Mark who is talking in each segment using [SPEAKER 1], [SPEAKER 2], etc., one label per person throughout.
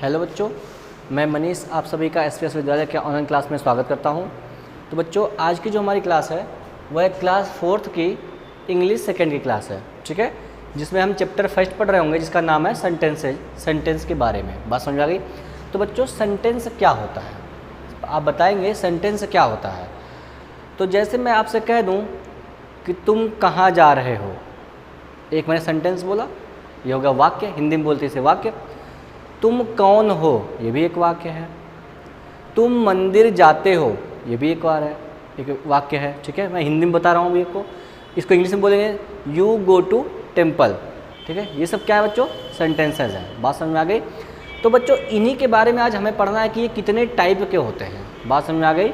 [SPEAKER 1] Hello बच्चों, मैं मनीष आप सभी का एसपीएस विद्यालय के ऑनलाइन क्लास में स्वागत करता हूं। तो बच्चों, आज की जो हमारी क्लास है वह क्लास 4th की इंग्लिश सेकेंड की क्लास है, ठीक है, जिसमें हम चैप्टर फर्स्ट पढ़ रहे होंगे जिसका नाम है सेंटेंसेज। सेंटेंस के बारे में बात समझ आ गई। तो बच्चों, सेंटेंस क्या होता है, आप बताएंगे सेंटेंस क्या होता है। तो जैसे मैं आपसे कह दूँ कि तुम कहाँ जा रहे हो, एक मैंने सेंटेंस बोला, ये होगा वाक्य, हिंदी में बोलते इसे वाक्य। तुम कौन हो, ये भी एक वाक्य है। तुम मंदिर जाते हो, ये भी एक वाक्य है, ठीक है। मैं हिंदी में बता रहा हूँ अभी इसको इंग्लिश में बोलेंगे यू गो टू टेम्पल, ठीक है। ये सब क्या है बच्चों, सेंटेंसेज है। बात समझ में आ गई। तो बच्चों, इन्हीं के बारे में आज हमें पढ़ना है कि ये कितने टाइप के होते हैं। बात समझ में आ गई।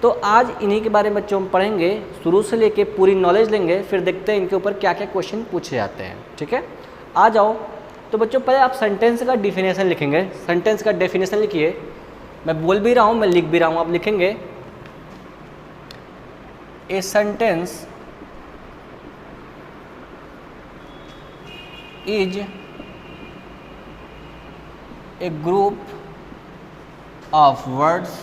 [SPEAKER 1] तो आज इन्हीं के बारे में बच्चों हम पढ़ेंगे, शुरू से लेके पूरी नॉलेज लेंगे, फिर देखते हैं इनके ऊपर क्या क्या क्वेश्चन पूछे जाते हैं, ठीक है। आ जाओ। तो बच्चों, पहले आप सेंटेंस का डिफिनेशन लिखेंगे। सेंटेंस का डेफिनेशन लिखिए, मैं बोल भी रहा हूँ, मैं लिख भी रहा हूँ, आप लिखेंगे a sentence is a group of words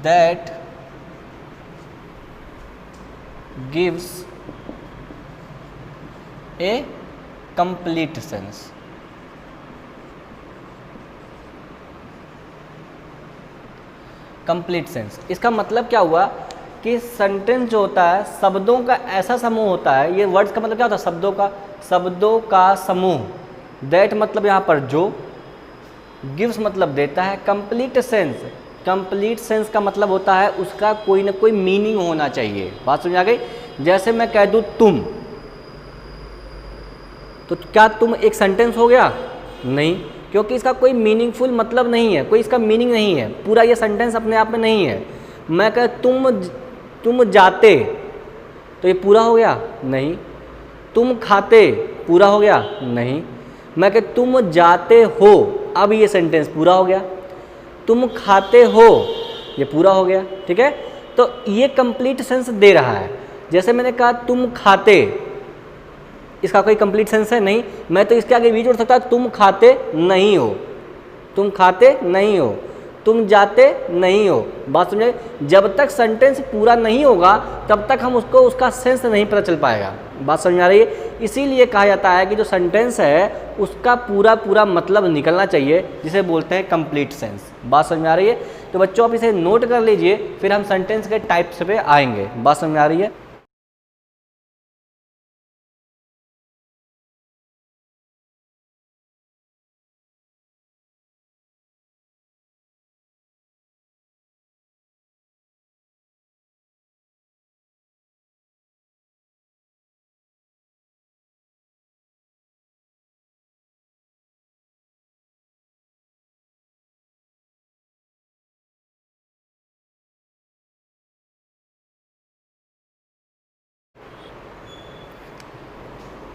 [SPEAKER 1] that gives a complete sense। Complete sense, इसका मतलब क्या हुआ कि सेंटेंस जो होता है शब्दों का ऐसा समूह होता है। ये वर्ड्स का मतलब क्या होता है, शब्दों का समूह। दैट मतलब यहाँ पर जो, गिव्स मतलब देता है, कंप्लीट सेंस का मतलब होता है उसका कोई ना कोई मीनिंग होना चाहिए। बात समझ आ गई। जैसे मैं कह दूं तुम, तो क्या तुम एक सेंटेंस हो गया? नहीं, क्योंकि इसका कोई मीनिंगफुल मतलब नहीं है, कोई इसका मीनिंग नहीं है, पूरा ये सेंटेंस अपने आप में नहीं है। मैं कह तुम जाते, तो ये पूरा हो गया? नहीं। तुम खाते, पूरा हो गया? नहीं। मैं कह तुम जाते हो, अब ये सेंटेंस पूरा हो गया। तुम खाते हो, ये पूरा हो गया, ठीक है। तो ये कंप्लीट सेंस दे रहा है। जैसे मैंने कहा तुम खाते, इसका कोई कंप्लीट सेंस है? नहीं। मैं तो इसके आगे भी जोड़ सकता तुम खाते नहीं हो, तुम खाते नहीं हो, तुम जाते नहीं हो। बात समझे। जब तक सेंटेंस पूरा नहीं होगा तब तक हम उसका सेंस नहीं पता चल पाएगा। बात समझ आ रही है। इसीलिए कहा जाता है कि जो सेंटेंस है उसका पूरा मतलब निकलना चाहिए, जिसे बोलते हैं कंप्लीट सेंस। बात समझ में आ रही है। तो बच्चों, आप इसे नोट कर लीजिए, फिर हम सेंटेंस के टाइप्स पे आएंगे। बात समझ में आ रही है।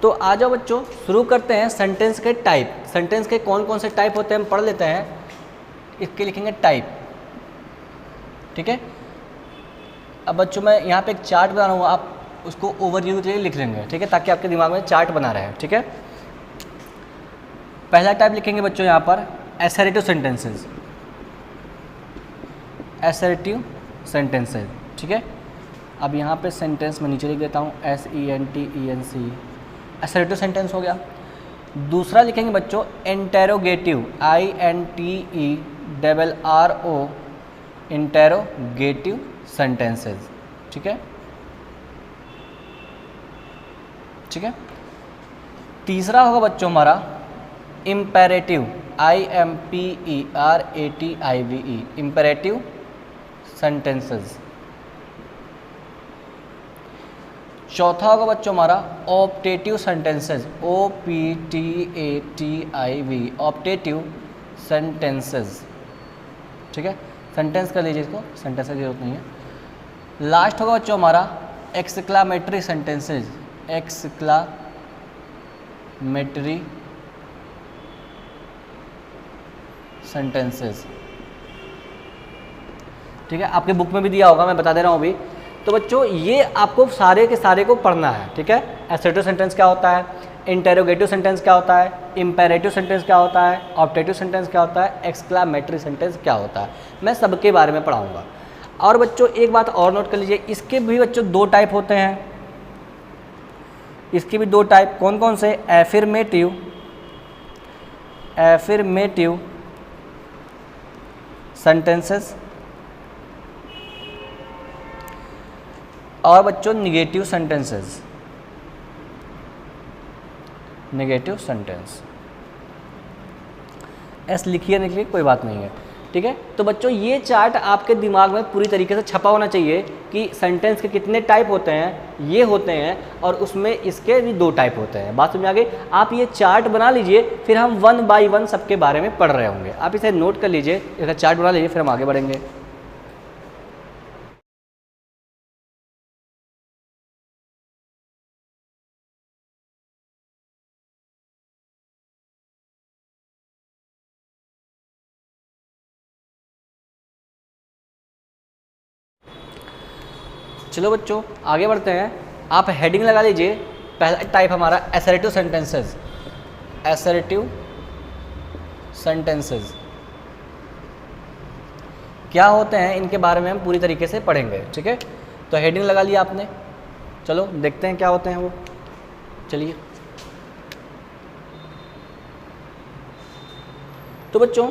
[SPEAKER 1] तो आ जाओ बच्चों, शुरू करते हैं सेंटेंस के टाइप। सेंटेंस के कौन कौन से टाइप होते हैं हम पढ़ लेते हैं। इसके लिखेंगे टाइप, ठीक है। अब बच्चों, मैं यहाँ पे एक चार्ट बना रहा हूँ, आप उसको ओवरव्यू के लिए लिख लेंगे, ठीक है, ताकि आपके दिमाग में चार्ट बना रहे, ठीक है। पहला टाइप लिखेंगे बच्चों यहाँ पर असर्टिव सेंटेंसेस, असर्टिव सेंटेंसेस, ठीक है। अब यहाँ पे सेंटेंस मैं नीचे लिख देता हूँ SENTENC, असर्टिव सेंटेंस हो गया। दूसरा लिखेंगे बच्चों इंटेरोगेटिव, INTERRO, इंटेरोगेटिव सेंटेंसेस, ठीक है, ठीक है। तीसरा होगा बच्चों हमारा इम्पेरेटिव, IMPERATIVE, इम्पेरेटिव सेंटेंसेस। चौथा होगा बच्चों हमारा optative sentences, OPTATIV, optative sentences, ठीक है। सेंटेंस कर लीजिए इसको, सेंटेंस की जरूरत नहीं है। लास्ट होगा बच्चों हमारा एक्सक्लामेटरी सेंटेंसेस, एक्सक्लामेटरी सेंटेंसेस, ठीक है। आपके बुक में भी दिया होगा, मैं बता दे रहा हूँ अभी। तो बच्चों ये आपको सारे के सारे को पढ़ना है, ठीक है। असर्टिव सेंटेंस क्या होता है, इंटेरोगेटिव सेंटेंस क्या होता है, इम्पेरेटिव सेंटेंस क्या होता है, ऑप्टेटिव सेंटेंस क्या होता है, एक्सक्लामेटरी सेंटेंस क्या होता है, मैं सबके बारे में पढ़ाऊँगा। और बच्चों एक बात और नोट कर लीजिए, इसके भी बच्चों 2 टाइप होते हैं, इसके भी 2 टाइप, कौन कौन से, एफिर्मेटिव सेंटेंसेस और बच्चों negative sentences, negative sentence. S लिखिए नहीं लिखिए कोई बात नहीं है, ठीक है। तो बच्चों ये चार्ट आपके दिमाग में पूरी तरीके से छपा होना चाहिए कि सेंटेंस के कितने टाइप होते हैं, ये होते हैं, और उसमें इसके भी 2 टाइप होते हैं। बात समझ आ गई। आप ये चार्ट बना लीजिए, फिर हम 1 बाय 1 सबके बारे में पढ़ रहे होंगे। आप इसे नोट कर लीजिए, इसका चार्ट बना लीजिए, फिर हम आगे बढ़ेंगे। चलो बच्चों आगे बढ़ते हैं। आप हेडिंग लगा लीजिए। पहला टाइप हमारा असर्टिव सेंटेंसेस। असर्टिव सेंटेंसेस क्या होते हैं, इनके बारे में हम पूरी तरीके से पढ़ेंगे, ठीक है। तो हेडिंग लगा लिया आपने, चलो देखते हैं क्या होते हैं वो। चलिए तो बच्चों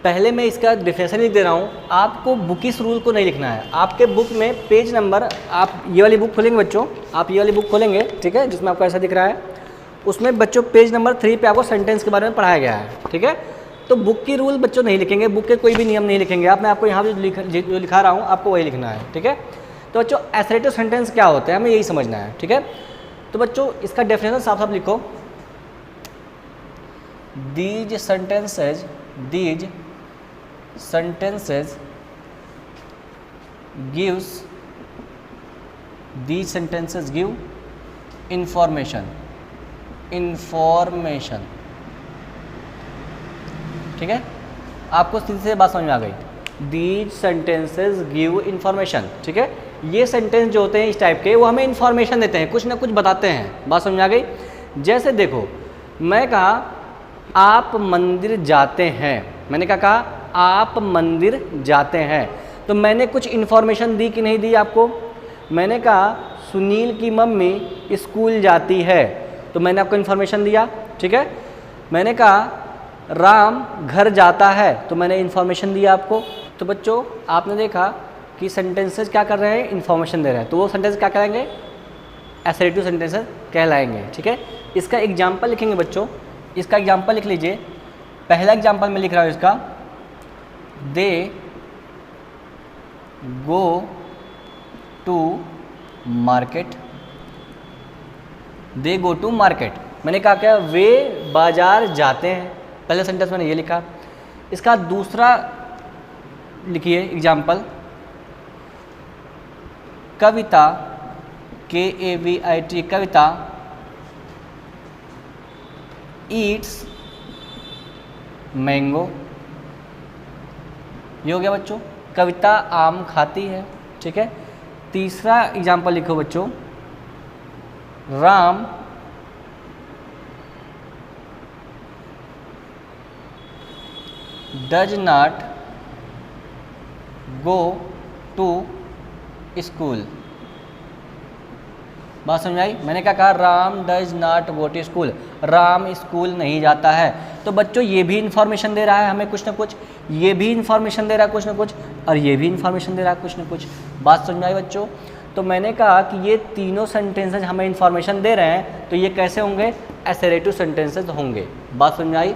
[SPEAKER 1] पहले मैं इसका डिफिनेशन लिख दे रहा हूँ। आपको बुकिस रूल को नहीं लिखना है। आपके बुक में पेज नंबर, आप ये वाली बुक खोलेंगे बच्चों, आप ये वाली बुक खोलेंगे, ठीक है, जिसमें आपको ऐसा दिख रहा है, उसमें बच्चों पेज नंबर 3 पे आपको सेंटेंस के बारे में पढ़ाया गया है, ठीक है। तो बुक की रूल बच्चों नहीं लिखेंगे, बुक के कोई भी नियम नहीं लिखेंगे आप। मैं आपको यहाँ जो लिखा रहा हूँ आपको वही लिखना है, ठीक है। तो बच्चों असर्टिव सेंटेंस क्या होते हैं हमें यही समझना है, ठीक है। तो बच्चों इसका डेफिनेशन साफ साफ लिखो। दीज सेंटेंसेज give information, ठीक है। आपको सीधी से बात समझ में आ गई। दीज सेंटेंसेज गिव इंफॉर्मेशन, ठीक है। ये सेंटेंस जो होते हैं इस टाइप के, वो हमें इंफॉर्मेशन देते हैं, कुछ ना कुछ बताते हैं। बात समझ में आ गई। जैसे देखो, मैं कहा आप मंदिर जाते हैं, मैंने क्या कहा, आप मंदिर जाते हैं, तो मैंने कुछ इन्फॉर्मेशन दी कि नहीं दी आपको। मैंने कहा सुनील की मम्मी स्कूल जाती है, तो मैंने आपको इन्फॉर्मेशन दिया, ठीक है। मैंने कहा राम घर जाता है, तो मैंने इन्फॉर्मेशन दिया आपको। तो बच्चों आपने देखा कि सेंटेंसेस क्या कर रहे हैं, इन्फॉर्मेशन दे रहे हैं, तो वो सेंटेंस क्या करेंगे, असर्टिव सेंटेंसेस कहलाएंगे, ठीक है। इसका एग्जाम्पल लिखेंगे बच्चों। इसका एग्जाम्पल लिख लीजिए। पहला एग्जाम्पल मैं लिख रहा हूँ इसका, they go to market. They go to market, मैंने कहा क्या, वे बाजार जाते हैं। पहले सेंटेंस मैंने ये लिखा। इसका दूसरा लिखिए एग्जाम्पल, कविता, KAVIT, कविता ईट्स मैंगो। ये हो गया बच्चों, कविता आम खाती है, ठीक है। तीसरा एग्जाम्पल लिखो बच्चों, Ram does not go to school. बात समझ आई। मैंने क्या कहा, Ram does not go to school, Ram school नहीं जाता है। तो बच्चों ये भी इंफॉर्मेशन दे रहा है हमें कुछ ना कुछ, ये भी इंफॉर्मेशन दे रहा है कुछ ना कुछ, और ये भी इंफॉर्मेशन दे रहा है कुछ ना कुछ। बात समझ आई बच्चों। तो मैंने कहा कि ये तीनों सेंटेंसेज हमें इंफॉर्मेशन दे रहे हैं, तो ये कैसे होंगे, असर्टिव सेंटेंसेज होंगे। बात समझ आई।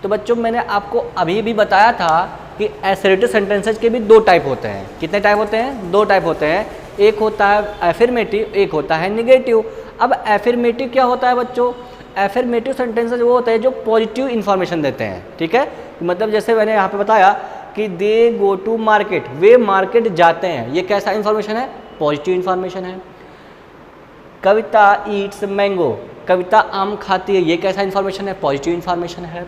[SPEAKER 1] तो बच्चों मैंने आपको अभी भी बताया था कि असर्टिव सेंटेंसेज के भी 2 टाइप होते हैं। कितने टाइप होते हैं, 2 टाइप होते हैं। एक होता है एफर्मेटिव, एक होता है निगेटिव। अब एफर्मेटिव क्या होता है बच्चों, एफर्मेटिव सेंटेंसेज वो होते हैं जो पॉजिटिव इन्फॉर्मेशन देते हैं, ठीक है। मतलब जैसे मैंने यहाँ पे बताया कि दे गो टू मार्केट, वे मार्केट जाते हैं, ये कैसा इन्फॉर्मेशन है, पॉजिटिव इन्फॉर्मेशन है। कविता ईट्स मैंगो, कविता आम खाती है, ये कैसा इन्फॉर्मेशन है, पॉजिटिव इन्फॉर्मेशन है।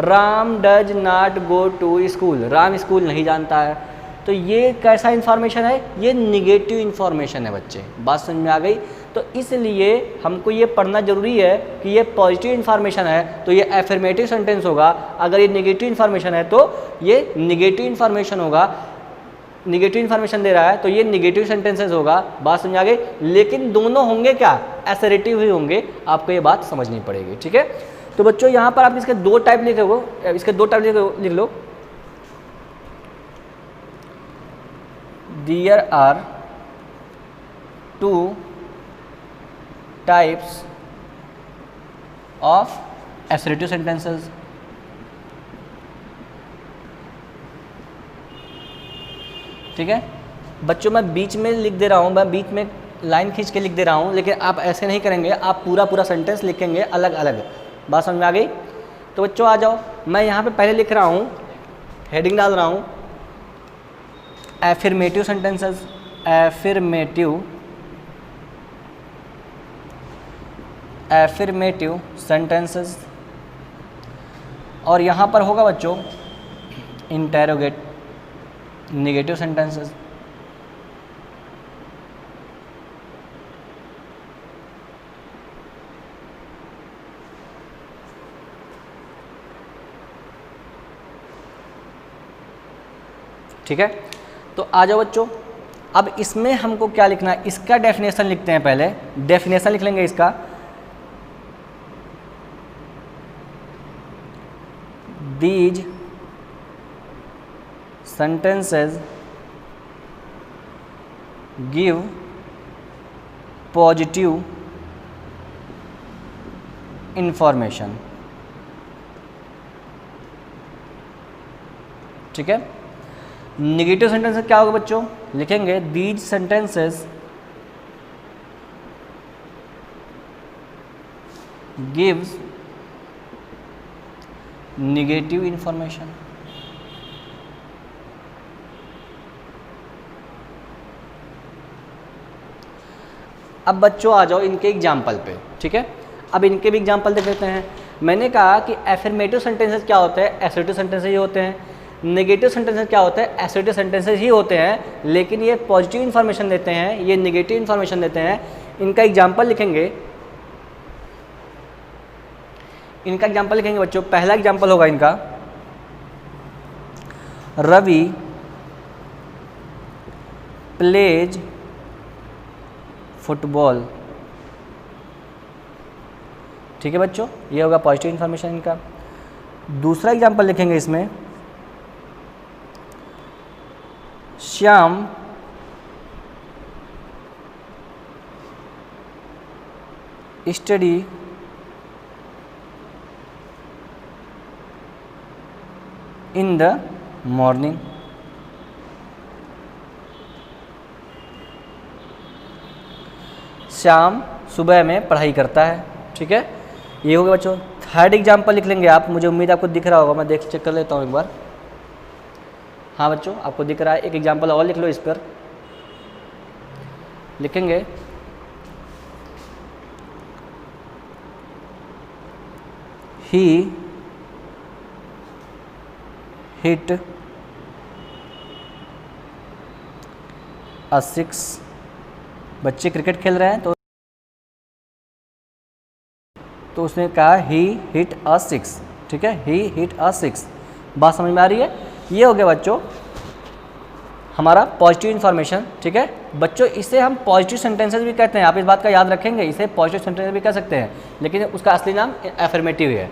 [SPEAKER 1] Ram does not go to school, Ram school नहीं जानता है, तो ये कैसा इन्फॉर्मेशन है, ये निगेटिव इन्फॉर्मेशन है बच्चे। बात समझ में आ गई। तो इसलिए हमको ये पढ़ना ज़रूरी है कि ये पॉजिटिव इन्फॉर्मेशन है तो ये एफर्मेटिव सेंटेंस होगा, अगर ये नेगेटिव इन्फॉर्मेशन है तो ये नेगेटिव इन्फॉर्मेशन होगा। नेगेटिव इन्फॉर्मेशन दे रहा है तो ये नेगेटिव सेंटेंसेस होगा। बात समझ आ गई? लेकिन दोनों होंगे क्या? असर्टिव ही होंगे। आपको ये बात समझनी पड़ेगी, ठीक है। तो बच्चों यहाँ पर आप इसके दो टाइप लिखोगे, इसके दो टाइप लिख लो। There are two types of assertive sentences. ठीक है बच्चों, मैं बीच में लिख दे रहा हूँ, मैं बीच में लाइन खींच के लिख दे रहा हूँ, लेकिन आप ऐसे नहीं करेंगे, आप पूरा सेंटेंस लिखेंगे अलग अलग। बात समझ में आ गई? तो बच्चों आ जाओ, मैं यहाँ पे पहले लिख रहा हूँ, हेडिंग डाल रहा हूँ एफर्मेटिव सेंटेंसेस, एफर्मेटिव सेंटेंसेस, और यहाँ पर होगा बच्चों इंटेरोगेट, नेगेटिव सेंटेंसेस। ठीक है, तो आ जाओ बच्चों, अब इसमें हमको क्या लिखना है, इसका डेफिनेशन लिखते हैं। पहले डेफिनेशन लिख लेंगे इसका। These sentences give positive information। ठीक है, नेगेटिव सेंटेंस क्या होगा बच्चों? लिखेंगे these sentences gives negative information. अब बच्चों आ जाओ इनके एग्जाम्पल पे। ठीक है, अब इनके भी एग्जाम्पल देख लेते हैं। मैंने कहा कि एफर्मेटिव सेंटेंसेस क्या होते हैं? असर्टिव सेंटेंसेस ही होते हैं। नेगेटिव सेंटेंसेस क्या होते हैं? असर्टिव सेंटेंसेस ही होते हैं, लेकिन ये पॉजिटिव इन्फॉर्मेशन देते हैं, ये नेगेटिव इन्फॉर्मेशन देते हैं। इनका एग्जाम्पल लिखेंगे, इनका एग्जाम्पल लिखेंगे बच्चों। पहला एग्जाम्पल होगा इनका, रवि प्लेज फुटबॉल। ठीक है बच्चों, ये होगा पॉजिटिव इन्फॉर्मेशन इनका। दूसरा एग्जाम्पल लिखेंगे इसमें, Shyam study in the morning. Shyam सुबह में पढ़ाई करता है। ठीक है, ये हो गया बच्चों। थर्ड एग्जाम्पल लिख लेंगे आप, मुझे उम्मीद आपको दिख रहा होगा, मैं देख चेक कर लेता हूँ एक बार। हाँ बच्चों, आपको दिख रहा है। एक एग्जाम्पल और लिख लो इस पर। लिखेंगे ही हिट अ सिक्स। बच्चे क्रिकेट खेल रहे हैं तो उसने कहा ही हिट अ सिक्स। ठीक है, ही हिट अ सिक्स। बात समझ में आ रही है? ये हो गया बच्चों हमारा पॉजिटिव इन्फॉर्मेशन। ठीक है बच्चों, इसे हम पॉजिटिव सेंटेंसेस भी कहते हैं। आप इस बात का याद रखेंगे, इसे पॉजिटिव सेंटेंसेस भी कह सकते हैं, लेकिन उसका असली नाम एफर्मेटिव है।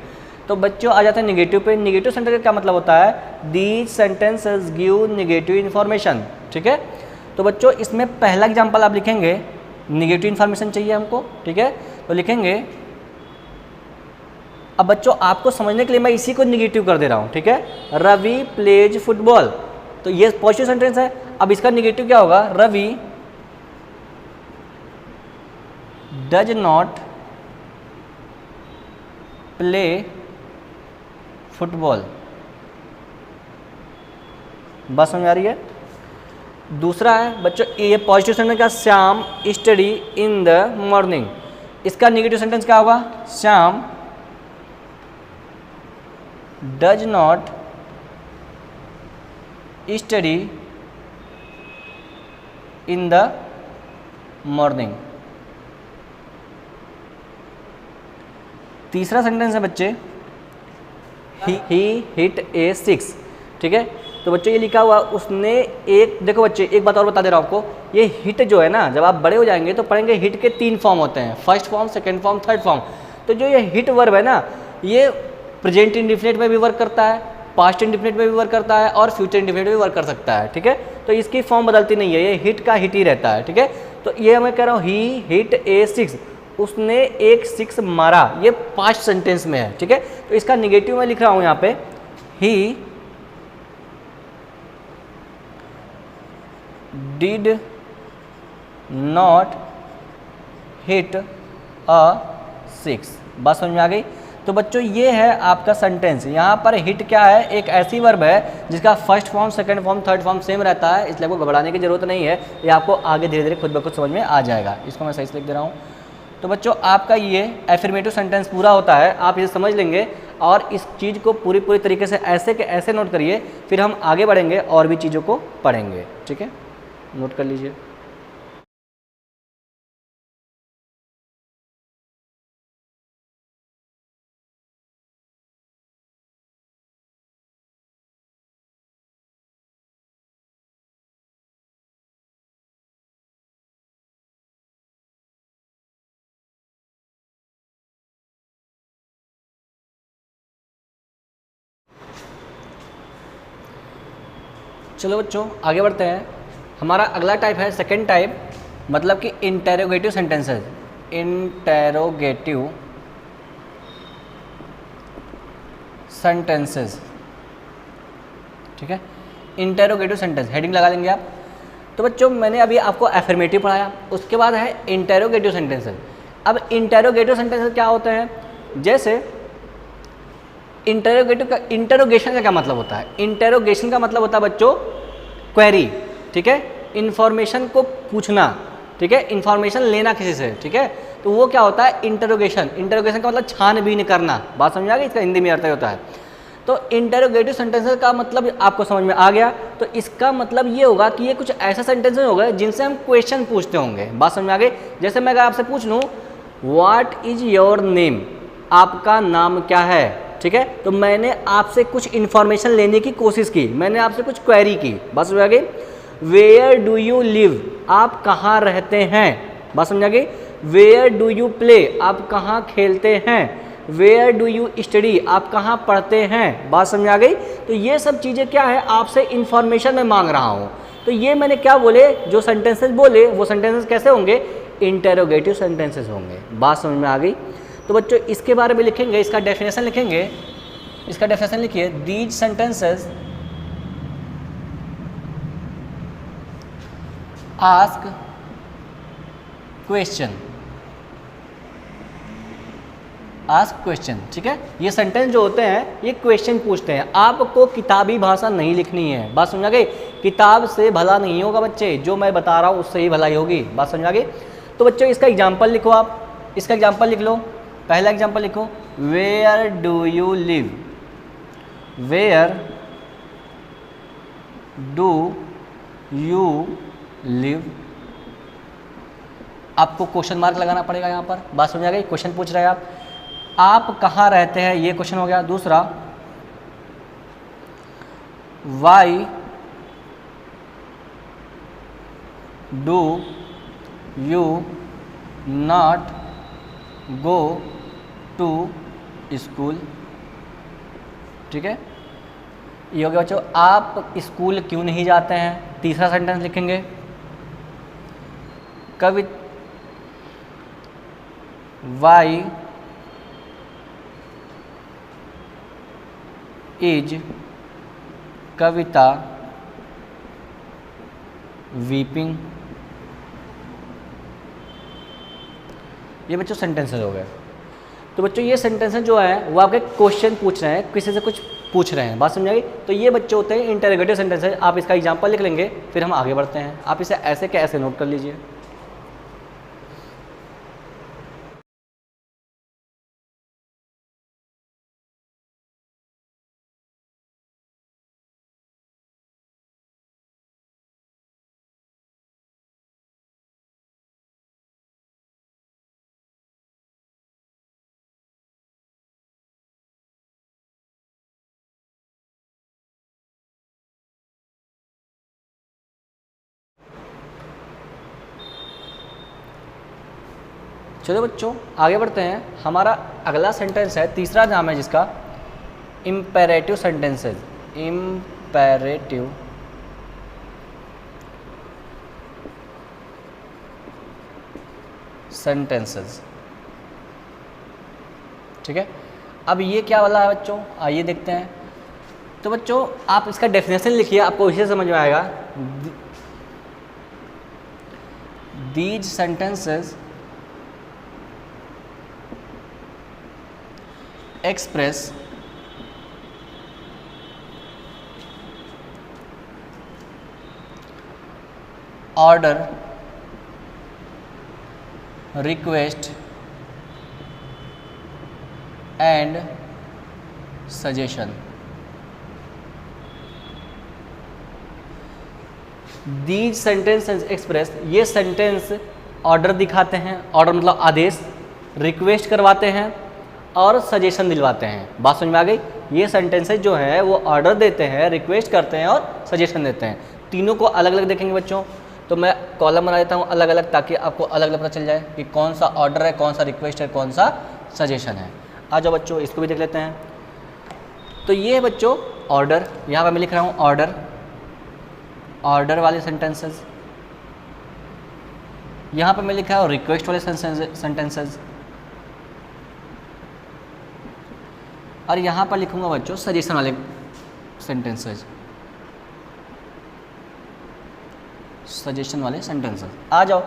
[SPEAKER 1] तो बच्चों आ जाते हैं नेगेटिव पे। नेगेटिव सेंटेंस का क्या मतलब होता है? These sentences give negative information. ठीक है, तो बच्चों इसमें पहला एग्जाम्पल आप लिखेंगे, नेगेटिव इन्फॉर्मेशन चाहिए हमको। ठीक है, तो लिखेंगे, अब बच्चों आपको समझने के लिए मैं इसी को नेगेटिव कर दे रहा हूँ। ठीक है, रवि प्लेज फुटबॉल, तो ये पॉजिटिव सेंटेंस है। अब इसका नेगेटिव क्या होगा? Ravi does not play football. बात समझ आ रही है? दूसरा है बच्चों, ये पॉजिटिव सेंटेंस का, Shyam study in the morning. इसका नेगेटिव सेंटेंस क्या होगा? Shyam does not study in the morning. तीसरा सेंटेंस है बच्चे ही हिट ए 6, ठीक है। तो बच्चों ये लिखा हुआ उसने एक, देखो बच्चे एक बात और बता दे रहा हूँ आपको, ये हिट जो है ना, जब आप बड़े हो जाएंगे तो पढ़ेंगे हिट के 3 फॉर्म होते हैं, first form, second form, third form. तो जो ये हिट वर्ब है ना, ये प्रेजेंट इंडिफिनिट में भी वर्क करता है, पास्ट इंडिफिनिट में भी वर्क करता है और फ्यूचर इंडिफिनिट में भी वर्क कर सकता है, ठीक है। तो इसकी फॉर्म बदलती नहीं है, ये हिट का हिट ही रहता है, ठीक है। तो ये मैं कह रहा हूँ ही हिट ए 6, उसने एक 6 मारा, ये पास्ट सेंटेंस में है, ठीक है। तो इसका निगेटिव मैं लिख रहा हूँ यहाँ पे, ही डिड नॉट हिट अ 6। बात समझ में आ गई। तो बच्चों ये है आपका सेंटेंस। यहाँ पर हिट क्या है, एक ऐसी वर्ब है जिसका first form, second form, third form same रहता है, इसलिए आपको घबराने की जरूरत नहीं है, ये आपको आगे धीरे धीरे खुद ब खुद समझ में आ जाएगा। इसको मैं सही से लिख दे रहा हूँ। तो बच्चों आपका ये एफर्मेटिव सेंटेंस पूरा होता है, आप इसे समझ लेंगे और इस चीज़ को पूरी तरीके से ऐसे के ऐसे नोट करिए, फिर हम आगे बढ़ेंगे और भी चीज़ों को पढ़ेंगे, ठीक है। नोट कर लीजिए। चलो बच्चों आगे बढ़ते हैं। हमारा अगला टाइप है सेकंड टाइप, मतलब कि इंटेरोगेटिव सेंटेंसेस। इंटेरोगेटिव सेंटेंसेस, ठीक है। इंटेरोगेटिव सेंटेंस हेडिंग लगा देंगे आप। तो बच्चों मैंने अभी आपको एफर्मेटिव पढ़ाया, उसके बाद है इंटेरोगेटिव सेंटेंसेस। अब इंटेरोगेटिव सेंटेंसेस क्या होते हैं, जैसे इंटेरोगेटिव का, इंटेरोगेशन का क्या मतलब होता है, इंटेरोगेशन का मतलब होता है बच्चों क्वेरी, ठीक है, इंफॉर्मेशन को पूछना, ठीक है, इंफॉर्मेशन लेना किसी से, ठीक है। तो वो क्या होता है इंटेरोगेशन। इंटेरोगेशन का मतलब छानबीन करना। बात समझ आ गई, इसका हिंदी में अर्थ होता है। तो इंटेरोगेटिव सेंटेंसेस का मतलब आपको समझ में आ गया। तो इसका मतलब ये होगा कि ये कुछ ऐसा सेंटेंसेस होगा जिनसे हम क्वेश्चन पूछते होंगे। बात समझ में आ गई। जैसे मैं अगर आपसे पूछ लूँ व्हाट इज योर नेम, आपका नाम क्या है, ठीक है। तो मैंने आपसे कुछ इन्फॉर्मेशन लेने की कोशिश की, मैंने आपसे कुछ क्वेरी की। बात समझ आ गई। वेयर डू यू लिव, आप कहाँ रहते हैं। बात समझ आ गई। वेयर डू यू प्ले, आप कहाँ खेलते हैं। वेयर डू यू स्टडी, आप कहाँ पढ़ते हैं। बात समझ आ गई। तो ये सब चीज़ें क्या है, आपसे इन्फॉर्मेशन मैं मांग रहा हूँ। तो ये मैंने क्या बोले, जो सेंटेंसेस बोले वो सेंटेंसेस कैसे होंगे, इंटेरोगेटिव सेंटेंसेस होंगे। बात समझ में आ गई। तो बच्चों इसके बारे में लिखेंगे, इसका डेफिनेशन लिखेंगे। इसका डेफिनेशन लिखिए, these sentences ask question, ask question, ठीक है। ये सेंटेंस जो होते हैं ये क्वेश्चन पूछते हैं। आपको किताबी भाषा नहीं लिखनी है। बात समझ आ गई। किताब से भला नहीं होगा बच्चे, जो मैं बता रहा हूँ उससे ही भलाई होगी। बात समझ आ गई। तो बच्चों इसका एग्जाम्पल लिखो, आप इसका एग्जाम्पल लिख लो। पहला एग्जाम्पल लिखो, where do you live, where do you live. आपको क्वेश्चन मार्क लगाना पड़ेगा यहाँ पर। बात समझ आ गई। क्वेश्चन पूछ रहे हैं आप कहाँ रहते हैं, ये क्वेश्चन हो गया। दूसरा, why do you not go to school, ठीक है। ये हो गया बच्चों, आप स्कूल क्यों नहीं जाते हैं। तीसरा सेंटेंस लिखेंगे, कवि वाई इज कविता वीपिंग। ये बच्चों सेंटेंसेस हो गए। तो बच्चों ये सेंटेंसेस जो है वो आपके क्वेश्चन पूछ रहे हैं, किसी से कुछ पूछ रहे हैं। बात समझ आई। तो ये बच्चे होते हैं इंटरोगेटिव सेंटेंसेस। आप इसका एग्जांपल लिख लेंगे, फिर हम आगे बढ़ते हैं। आप इसे ऐसे के ऐसे नोट कर लीजिए। चलो बच्चों आगे बढ़ते हैं। हमारा अगला सेंटेंस है, तीसरा नाम है जिसका इम्पेरेटिव सेंटेंसेस। इम्पेरेटिव सेंटेंसेस, ठीक है। अब ये क्या वाला है बच्चों, आइए देखते हैं। तो बच्चों आप इसका डेफिनेशन लिखिए, आपको इसे समझ में आएगा। These sentences express order, request and suggestion. These sentences express, ये सेंटेंस ऑर्डर दिखाते हैं, ऑर्डर मतलब आदेश, रिक्वेस्ट करवाते हैं और सजेशन दिलवाते हैं। बात समझ में आ गई। ये सेंटेंसेस जो है वो ऑर्डर देते हैं, रिक्वेस्ट करते हैं और सजेशन देते हैं। तीनों को अलग अलग देखेंगे बच्चों। तो मैं कॉलम बना देता हूँ अलग अलग, ताकि आपको अलग अलग पता चल जाए कि कौन सा ऑर्डर है, कौन सा रिक्वेस्ट है, कौन सा सजेशन है। आ जाओ बच्चों, इसको भी देख लेते हैं। तो ये है बच्चों ऑर्डर, यहाँ पर मैं लिख रहा हूँ ऑर्डर, ऑर्डर वाले सेंटेंसेस। यहाँ पर मैं लिखा हूँ रिक्वेस्ट वाले सेंटेंसेस, और यहाँ पर लिखूंगा बच्चों सजेशन वाले सेंटेंसेस, सजेशन वाले सेंटेंसेस। आ जाओ,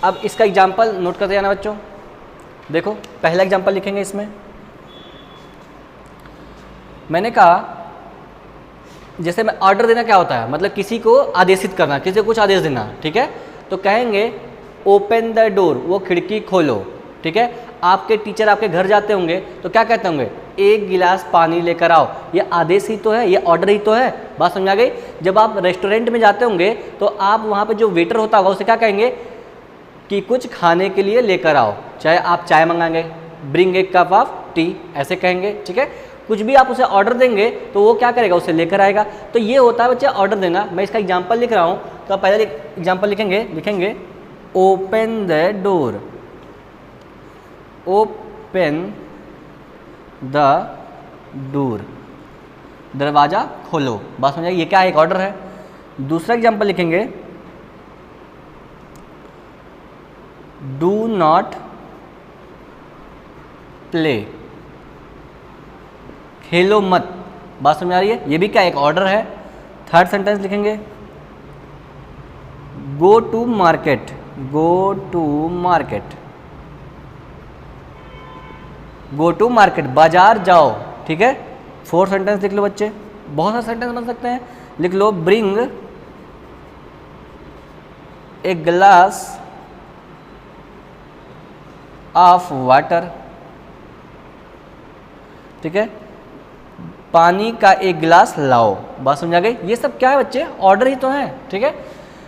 [SPEAKER 1] अब इसका एग्जाम्पल नोट करते जाना बच्चों। देखो पहला एग्जाम्पल लिखेंगे इसमें। मैंने कहा जैसे मैं ऑर्डर देना क्या होता है, मतलब किसी को आदेशित करना, किसी को कुछ आदेश देना, ठीक है। तो कहेंगे ओपन द डोर, वो खिड़की खोलो, ठीक है। आपके टीचर आपके घर जाते होंगे तो क्या कहते होंगे, एक गिलास पानी लेकर आओ। ये आदेश ही तो है, ये ऑर्डर ही तो है। बात समझ आ गई। जब आप रेस्टोरेंट में जाते होंगे तो आप वहाँ पे जो वेटर होता होगा उसे क्या कहेंगे कि कुछ खाने के लिए लेकर आओ। चाहे आप चाय मंगाएंगे, bring a cup of tea, ऐसे कहेंगे, ठीक है। कुछ भी आप उसे ऑर्डर देंगे तो वो क्या करेगा, उसे लेकर आएगा। तो ये होता है बच्चे ऑर्डर देना। मैं इसका एग्जाम्पल लिख रहा हूँ, तो आप पहले एग्जाम्पल लिखेंगे open the door, open the door, दरवाज़ा खोलो। बात समझ आई, ये क्या है, एक ऑर्डर है। दूसरा एग्जाम्पल लिखेंगे डू नॉट प्ले, खेलो मत। बात समझ आ रही है, ये भी क्या एक ऑर्डर है। थर्ड सेंटेंस लिखेंगे go to market, go to market, go to market, बाजार जाओ, ठीक है। फोर्थ सेंटेंस लिख लो बच्चे, बहुत सारे सेंटेंस बन सकते हैं। लिख लो bring a glass of water, ठीक है, पानी का एक गिलास लाओ। बात समझ आ गई। ये सब क्या है बच्चे, ऑर्डर ही तो है, ठीक है।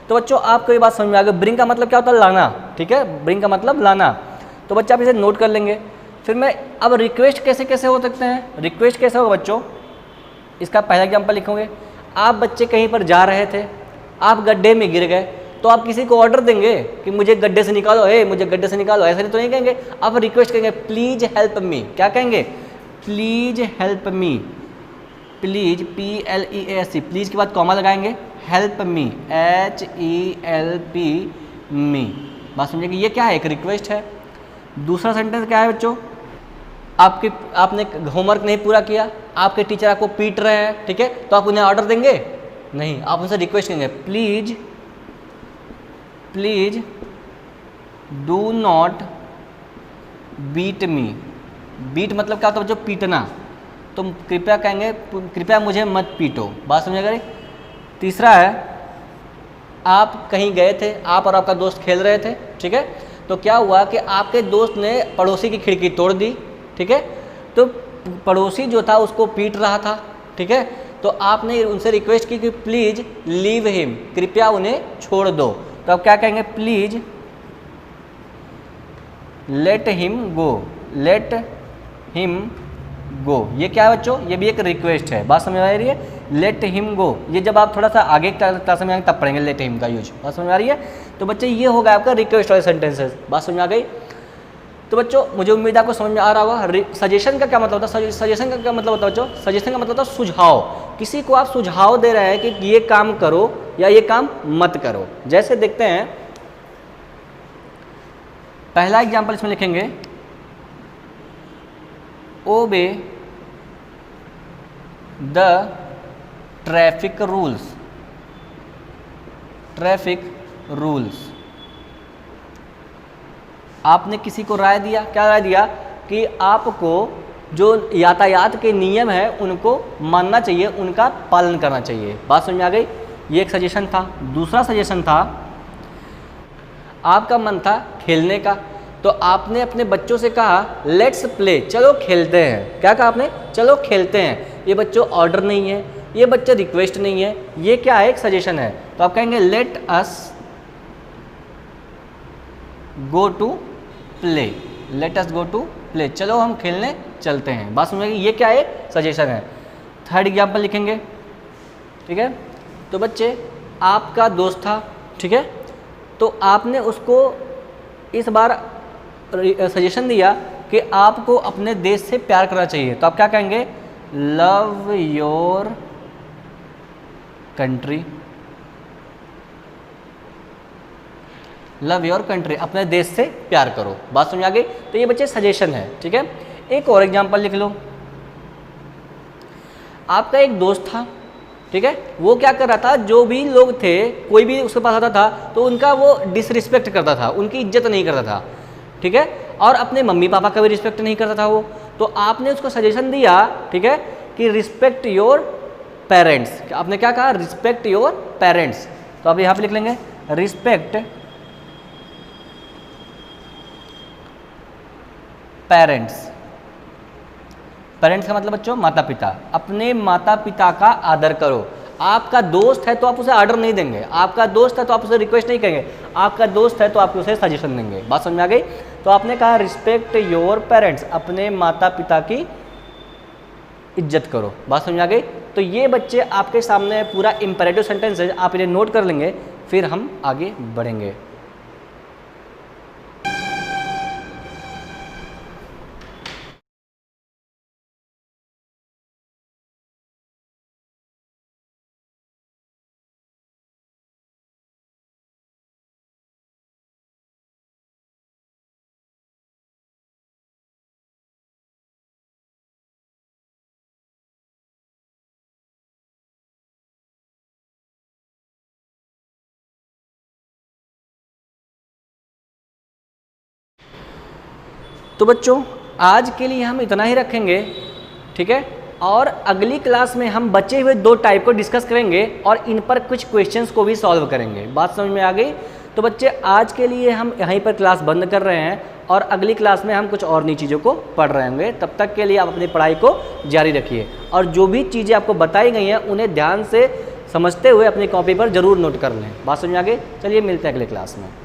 [SPEAKER 1] तो बच्चों आपको ये बात समझ में आ गई। ब्रिंग का मतलब क्या होता है, लाना, ठीक है। ब्रिंग का मतलब लाना। तो बच्चे आप इसे नोट कर लेंगे। फिर मैं अब रिक्वेस्ट कैसे कैसे हो सकते हैं, रिक्वेस्ट कैसे होगा बच्चों, इसका पहला एग्जाम्पल लिखोगे। आप बच्चे कहीं पर जा रहे थे, आप गड्ढे में गिर गए, तो आप किसी को ऑर्डर देंगे कि मुझे गड्ढे से निकालो, मुझे गड्ढे से निकालो, ऐसा नहीं तो नहीं कहेंगे। आप रिक्वेस्ट कहेंगे प्लीज हेल्प मी। क्या कहेंगे, please help me, please PLEASC, please के बाद कॉमा लगाएंगे, हेल्प मी HELP मी। बात समझिए, ये क्या है, एक रिक्वेस्ट है। दूसरा सेंटेंस क्या है बच्चों, आपने होमवर्क नहीं पूरा किया, आपके टीचर आपको पीट रहे हैं, ठीक है, तो आप उन्हें ऑर्डर देंगे नहीं, आप उनसे रिक्वेस्ट करेंगे please do not beat me. Beat मतलब क्या होता है बच्चों, पीटना। तो कृपया कहेंगे कृपया मुझे मत पीटो। बात समझ गए। तीसरा है, आप कहीं गए थे, आप और आपका दोस्त खेल रहे थे, ठीक है, तो क्या हुआ कि आपके दोस्त ने पड़ोसी की खिड़की तोड़ दी, ठीक है, तो पड़ोसी जो था उसको पीट रहा था, ठीक है, तो आपने उनसे रिक्वेस्ट की कि प्लीज़ लीव हिम, कृपया उन्हें छोड़ दो। तो आप क्या कहेंगे, please let him go, let him go, ये क्या है बच्चों, ये भी एक रिक्वेस्ट है। बात समझ में आ रही है? लेट हिम गो, ये जब आप थोड़ा सा आगे क्लास में आएंगे तब पढ़ेंगे लेट हिम का यूज। बात समझ में आ रही है? तो बच्चे ये होगा आपका रिक्वेस्ट वाले सेंटेंसेस। बात समझ में आ गई? तो बच्चों मुझे उम्मीद आपको समझ में आ रहा होगा। सजेशन का क्या मतलब होता है? सजेशन का क्या मतलब होता है बच्चों? सजेशन का मतलब होता है सुझाव। किसी को आप सुझाव दे रहे हैं कि ये काम करो या ये काम मत करो। जैसे देखते हैं, पहला एग्जाम्पल इसमें लिखेंगे, obey the traffic rules. Traffic rules, आपने किसी को राय दिया, क्या राय दिया कि आपको जो यातायात के नियम है उनको मानना चाहिए, उनका पालन करना चाहिए। बात समझ में आ गई? ये एक सजेशन था। दूसरा सजेशन था, आपका मन था खेलने का, तो आपने अपने बच्चों से कहा लेट्स प्ले, चलो खेलते हैं। क्या कहा आपने? चलो खेलते हैं। ये बच्चों ऑर्डर नहीं है, ये बच्चे रिक्वेस्ट नहीं है, ये क्या है? एक सजेशन है। तो आप कहेंगे let us go to play. Let us go to play, चलो हम खेलने चलते हैं। बात समझ में? ये क्या है? सजेशन है। थर्ड एग्जाम्पल लिखेंगे, ठीक है? तो बच्चे आपका दोस्त था, ठीक है, तो आपने उसको इस बार सजेशन दिया कि आपको अपने देश से प्यार करना चाहिए। तो आप क्या कहेंगे? Love your country. Love your country, अपने देश से प्यार करो। बात समझ आ गई? तो ये बच्चे सजेशन है, ठीक है? एक और एग्जांपल लिख लो। आपका एक दोस्त था, ठीक है, वो क्या कर रहा था, जो भी लोग थे, कोई भी उसके पास आता था तो उनका वो डिसरिस्पेक्ट करता था, उनकी इज्जत नहीं करता था, ठीक है, और अपने मम्मी पापा का भी रिस्पेक्ट नहीं करता था वो। तो आपने उसको सजेशन दिया, ठीक है, कि रिस्पेक्ट योर पेरेंट्स। आपने क्या कहा? Respect your parents. तो आप यहाँ पे लिख लेंगे रिस्पेक्ट पेरेंट्स। पेरेंट्स का मतलब बच्चों माता पिता। अपने माता पिता का आदर करो। आपका दोस्त है तो आप उसे आर्डर नहीं देंगे, आपका दोस्त है तो आप उसे रिक्वेस्ट नहीं करेंगे, आपका दोस्त है तो आप उसे सजेशन देंगे। बात समझ में आ गई? तो आपने कहा रिस्पेक्ट योर पेरेंट्स, अपने माता पिता की इज्जत करो। बात समझ में आ गई? तो ये बच्चे आपके सामने पूरा इंपेरेटिव सेंटेंस है, आप इन्हें नोट कर लेंगे, फिर हम आगे बढ़ेंगे। तो बच्चों आज के लिए हम इतना ही रखेंगे, ठीक है, और अगली क्लास में हम बचे हुए 2 टाइप को डिस्कस करेंगे और इन पर कुछ क्वेश्चंस को भी सॉल्व करेंगे। बात समझ में आ गई? तो बच्चे आज के लिए हम यहीं पर क्लास बंद कर रहे हैं और अगली क्लास में हम कुछ और नई चीज़ों को पढ़ रहे होंगे। तब तक के लिए आप अपनी पढ़ाई को जारी रखिए और जो भी चीज़ें आपको बताई गई हैं उन्हें ध्यान से समझते हुए अपनी कॉपी पर ज़रूर नोट कर लें। बात समझ में आ गई? चलिए मिलते हैं अगले क्लास में।